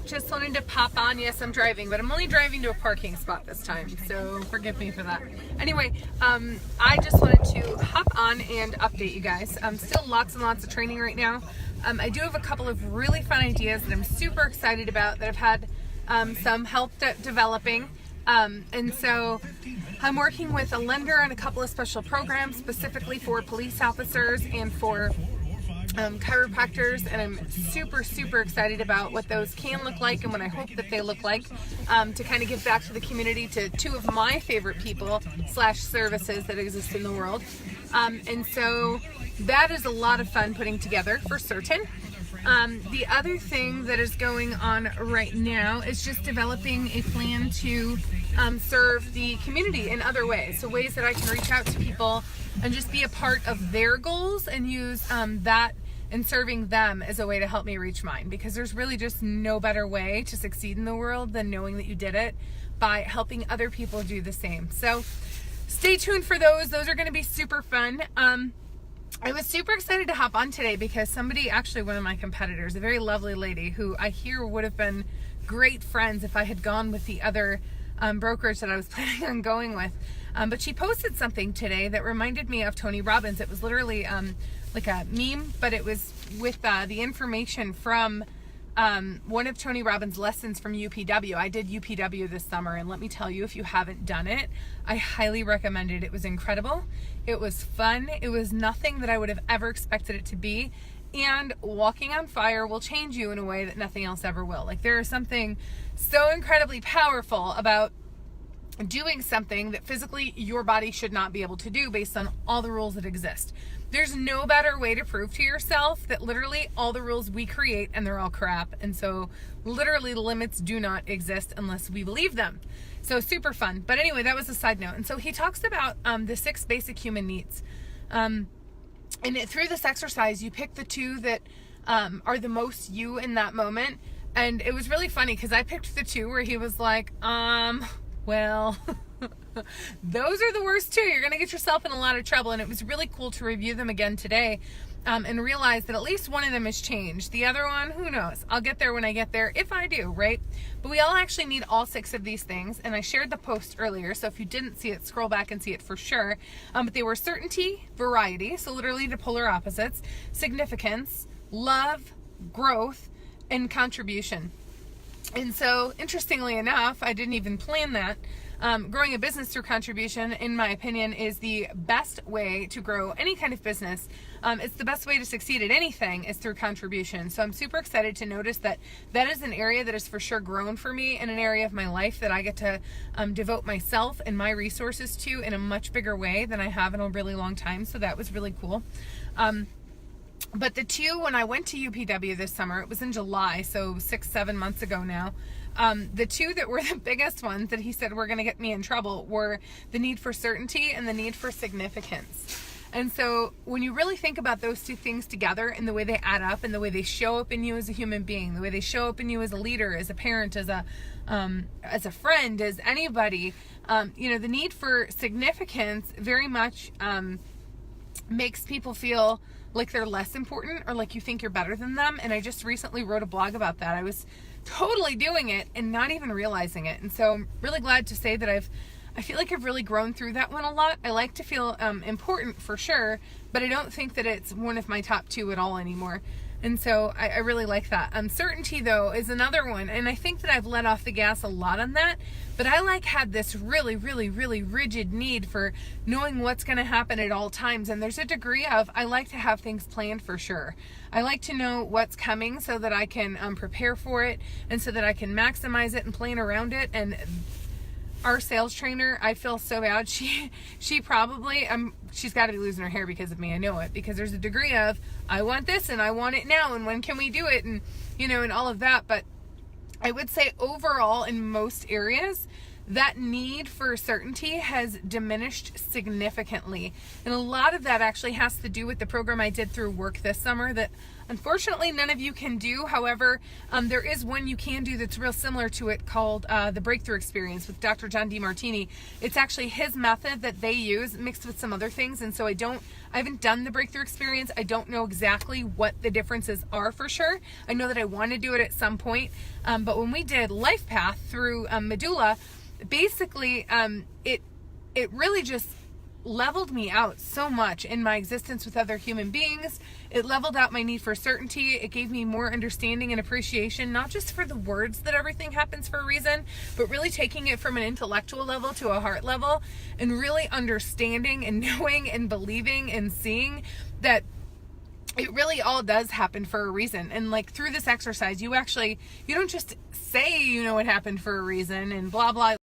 just wanted to pop on. Yes, I'm driving, but I'm only driving to a parking spot this time, so forgive me for that. Anyway, I just wanted to hop on and update you guys. Still lots and lots of training right now. I do have a couple of really fun ideas that I'm super excited about that I've had some help developing. And so I'm working with a lender on a couple of special programs specifically for police officers and for chiropractors, and I'm super excited about what those can look like and what I hope that they look like, to kind of give back to the community, to two of my favorite people / services that exist in the world. And so that is a lot of fun putting together for certain. The other thing that is going on right now is just developing a plan to serve the community in other ways. So ways that I can reach out to people and just be a part of their goals and use that and serving them as a way to help me reach mine, because there's really just no better way to succeed in the world than knowing that you did it by helping other people do the same. So stay tuned for those. Those are going to be super fun. I was super excited to hop on today because somebody, actually one of my competitors, a very lovely lady who I hear would have been great friends if I had gone with the other brokerage that I was planning on going with. But she posted something today that reminded me of Tony Robbins. It was literally like a meme, but it was with the information from one of Tony Robbins' lessons from UPW. I did UPW this summer, and let me tell you, if you haven't done it, I highly recommend it. It was incredible. It was fun. It was nothing that I would have ever expected it to be. And walking on fire will change you in a way that nothing else ever will. Like, there is something so incredibly powerful about doing something that physically your body should not be able to do based on all the rules that exist. There's no better way to prove to yourself that literally all the rules we create, and they're all crap. And so literally limits do not exist unless we believe them. So super fun. But anyway, that was a side note. And so he talks about the 6 basic human needs. And through this exercise, you pick the 2 that are the most you in that moment. And it was really funny because I picked the 2 where he was like, well, those are the worst 2. You're going to get yourself in a lot of trouble. And it was really cool to review them again today and realize that at least one of them has changed. The other one, who knows? I'll get there when I get there, if I do, right? But we all actually need all 6 of these things. And I shared the post earlier, so if you didn't see it, scroll back and see it for sure. But they were certainty, variety, so literally the polar opposites, significance, love, growth, and contribution. And so, interestingly enough, I didn't even plan that. Growing a business through contribution, in my opinion, is the best way to grow any kind of business. It's the best way to succeed at anything is through contribution. So I'm super excited to notice that that is an area that has for sure grown for me, and an area of my life that I get to devote myself and my resources to in a much bigger way than I have in a really long time. So that was really cool. But the 2, when I went to UPW this summer, it was in July, so 6-7 months ago now, the 2 that were the biggest ones that he said were going to get me in trouble were the need for certainty and the need for significance. And so when you really think about those 2 things together and the way they add up and the way they show up in you as a human being, the way they show up in you as a leader, as a parent, as a friend, as anybody, the need for significance very much makes people feel like they're less important or like you think you're better than them. And I just recently wrote a blog about that. I was totally doing it and not even realizing it. And so I'm really glad to say that I feel like I've really grown through that one a lot. I like to feel important for sure, but I don't think that it's one of my top 2 at all anymore. And so I really like that. Uncertainty, though, is another one. And I think that I've let off the gas a lot on that. But I had this really rigid need for knowing what's going to happen at all times. And there's a degree of, I like to have things planned for sure. I like to know what's coming so that I can prepare for it and so that I can maximize it and plan around it. And our sales trainer, I feel so bad. She probably, she's got to be losing her hair because of me. I know it, because there's a degree of, I want this and I want it now and when can we do it, and and all of that. But I would say overall in most areas, that need for certainty has diminished significantly. And a lot of that actually has to do with the program I did through work this summer that unfortunately none of you can do. However, there is one you can do that's real similar to it called the Breakthrough Experience with Dr. John Demartini. It's actually his method that they use mixed with some other things, and so I haven't done the Breakthrough Experience. I don't know exactly what the differences are for sure. I know that I want to do it at some point, but when we did Life Path through Medulla, basically it really just leveled me out so much in my existence with other human beings. It leveled out my need for certainty. It gave me more understanding and appreciation, not just for the words that everything happens for a reason, but really taking it from an intellectual level to a heart level, and really understanding and knowing and believing and seeing that it really all does happen for a reason. And like through this exercise, you don't just say, you know, it happened for a reason and blah, blah.